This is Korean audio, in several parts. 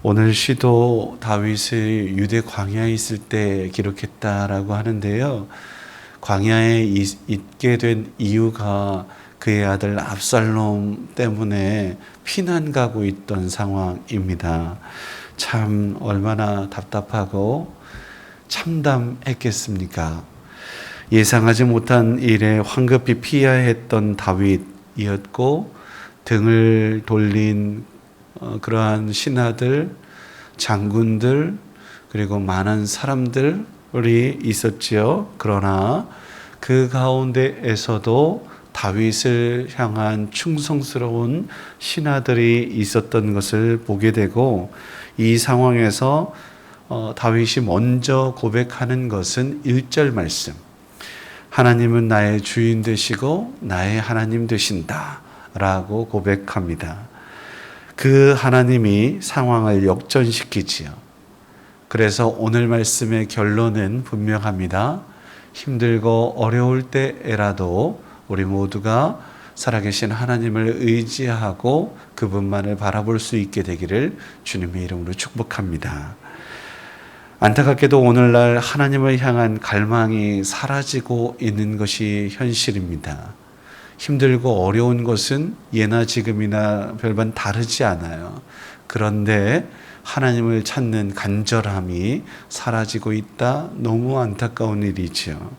오늘 시도 다윗이 유대 광야에 있을 때 기록했다라고 하는데요. 광야에 있게 된 이유가 그의 아들 압살롬 때문에 피난 가고 있던 상황입니다. 참 얼마나 답답하고 참담했겠습니까? 예상하지 못한 일에 황급히 피해야 했던 다윗이었고 등을 돌린 그러한 신하들, 장군들, 그리고 많은 사람들이 있었지요. 그러나 그 가운데에서도 다윗을 향한 충성스러운 신하들이 있었던 것을 보게 되고, 이 상황에서 다윗이 먼저 고백하는 것은 1절 말씀. 하나님은 나의 주인 되시고 나의 하나님 되신다 라고 고백합니다. 그 하나님이 상황을 역전시키지요. 그래서 오늘 말씀의 결론은 분명합니다. 힘들고 어려울 때에라도 우리 모두가 살아계신 하나님을 의지하고 그분만을 바라볼 수 있게 되기를 주님의 이름으로 축복합니다. 안타깝게도 오늘날 하나님을 향한 갈망이 사라지고 있는 것이 현실입니다. 힘들고 어려운 것은 예나 지금이나 별반 다르지 않아요. 그런데 하나님을 찾는 간절함이 사라지고 있다. 너무 안타까운 일이죠.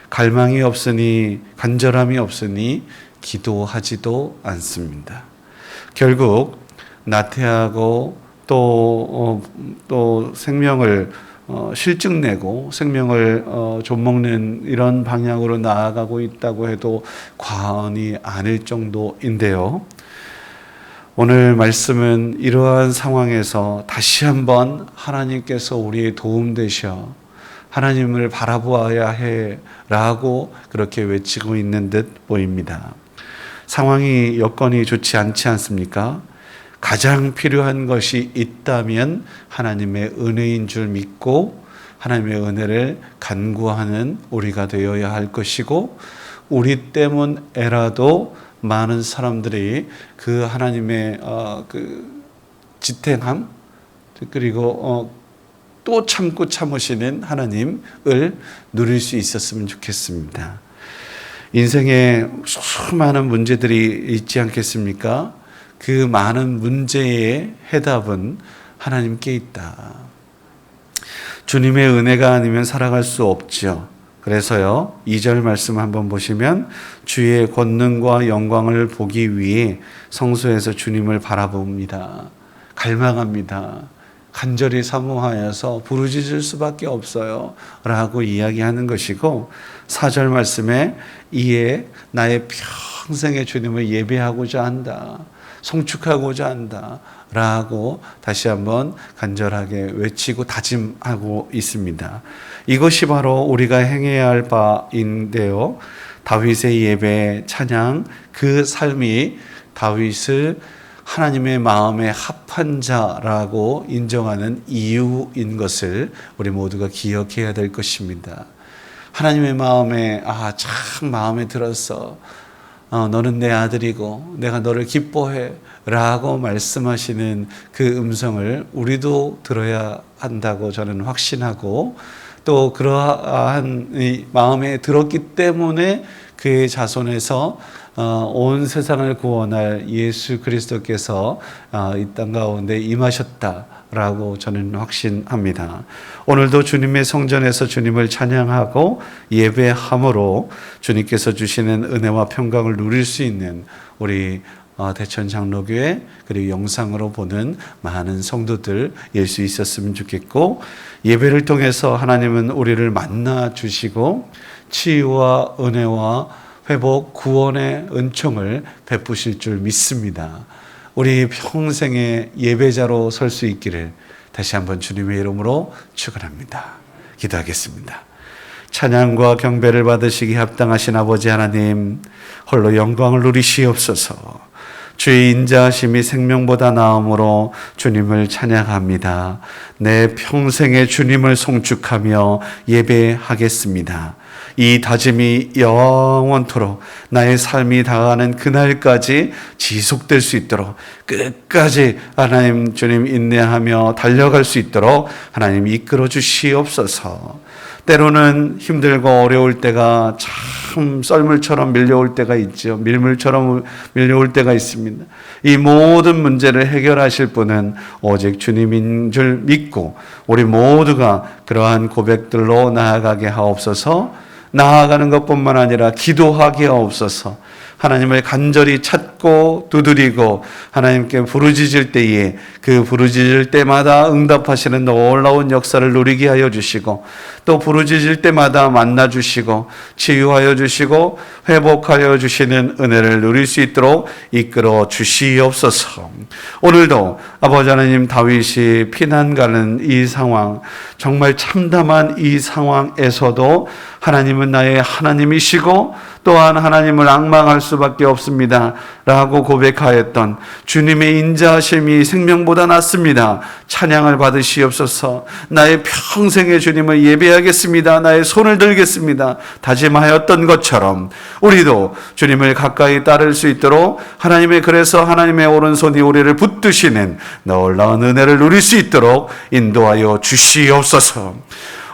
갈망이 없으니, 간절함이 없으니 기도하지도 않습니다. 결국 나태하고 또 생명을 실증내고 생명을 좀먹는 이런 방향으로 나아가고 있다고 해도 과언이 아닐 정도인데요. 오늘 말씀은 이러한 상황에서 다시 한번 하나님께서 우리의 도움 되셔 하나님을 바라보아야 해 라고 그렇게 외치고 있는 듯 보입니다. 상황이 여건이 좋지 않지 않습니까? 가장 필요한 것이 있다면 하나님의 은혜인 줄 믿고 하나님의 은혜를 간구하는 우리가 되어야 할 것이고, 우리 때문에라도 많은 사람들이 그 하나님의 그 지탱함, 그리고 또 참고 참으시는 하나님을 누릴 수 있었으면 좋겠습니다. 인생에 수많은 문제들이 있지 않겠습니까? 그 많은 문제의 해답은 하나님께 있다. 주님의 은혜가 아니면 살아갈 수 없죠. 그래서요, 2절 말씀 한번 보시면 주의 권능과 영광을 보기 위해 성소에서 주님을 바라봅니다. 갈망합니다. 간절히 사모하여서 부르짖을 수밖에 없어요 라고 이야기하는 것이고, 4절 말씀에 이에 나의 평생의 주님을 예배하고자 한다, 송축하고자 한다 라고 다시 한번 간절하게 외치고 다짐하고 있습니다. 이것이 바로 우리가 행해야 할 바인데요, 다윗의 예배, 찬양, 그 삶이 다윗을 하나님의 마음에 합한 자라고 인정하는 이유인 것을 우리 모두가 기억해야 될 것입니다. 하나님의 마음에 참 마음에 들었어, 너는 내 아들이고 내가 너를 기뻐해 라고 말씀하시는 그 음성을 우리도 들어야 한다고 저는 확신하고, 또 그러한 마음에 들었기 때문에 그의 자손에서 온 세상을 구원할 예수 그리스도께서 이 땅 가운데 임하셨다라고 저는 확신합니다. 오늘도 주님의 성전에서 주님을 찬양하고 예배함으로 주님께서 주시는 은혜와 평강을 누릴 수 있는 우리 대천 장로교회, 그리고 영상으로 보는 많은 성도들 일 수 있었으면 좋겠고, 예배를 통해서 하나님은 우리를 만나 주시고 치유와 은혜와 회복, 구원의 은총을 베푸실 줄 믿습니다. 우리 평생의 예배자로 설 수 있기를 다시 한번 주님의 이름으로 축원합니다. 기도하겠습니다. 찬양과 경배를 받으시기 합당하신 아버지 하나님, 홀로 영광을 누리시옵소서. 주의 인자하심이 생명보다 나음으로 주님을 찬양합니다. 내 평생에 주님을 송축하며 예배하겠습니다. 이 다짐이 영원토록 나의 삶이 다가가는 그날까지 지속될 수 있도록 끝까지 하나님 주님 인내하며 달려갈 수 있도록 하나님 이끌어 주시옵소서. 때로는 힘들고 어려울 때가 참 썰물처럼 밀려올 때가 있죠. 밀물처럼 밀려올 때가 있습니다. 이 모든 문제를 해결하실 분은 오직 주님인 줄 믿고 우리 모두가 그러한 고백들로 나아가게 하옵소서. 나아가는 것뿐만 아니라 기도하게 하옵소서. 하나님을 간절히 찾고 두드리고 하나님께 부르짖을 때에 그 부르짖을 때마다 응답하시는 놀라운 역사를 누리게 하여 주시고 또 부르짖을 때마다 만나 주시고 치유하여 주시고 회복하여 주시는 은혜를 누릴 수 있도록 이끌어 주시옵소서. 오늘도 아버지 하나님, 다윗이 피난 가는 이 상황, 정말 참담한 이 상황에서도 하나님은 나의 하나님이시고 또한 하나님을 앙망할 수밖에 없습니다 라고 고백하였던 주님의 인자하심이 생명보다 낫습니다. 찬양을 받으시옵소서. 나의 평생의 주님을 예배하겠습니다. 나의 손을 들겠습니다. 다짐하였던 것처럼 우리도 주님을 가까이 따를 수 있도록 그래서 하나님의 오른손이 우리를 붙드시는 놀라운 은혜를 누릴 수 있도록 인도하여 주시옵소서.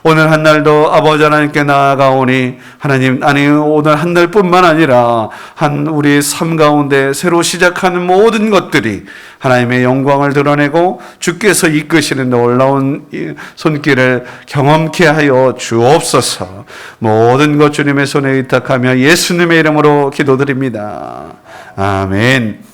오늘 한 날도 아버지 하나님께 나아가오니 하나님, 오늘 한 날뿐만 아니라 우리 삶 가운데 새로 시작하는 모든 것들이 하나님의 영광을 드러내고 주께서 이끄시는 놀라운 손길을 경험케 하여 주옵소서. 모든 것 주님의 손에 의탁하며 예수님의 이름으로 기도드립니다. 아멘.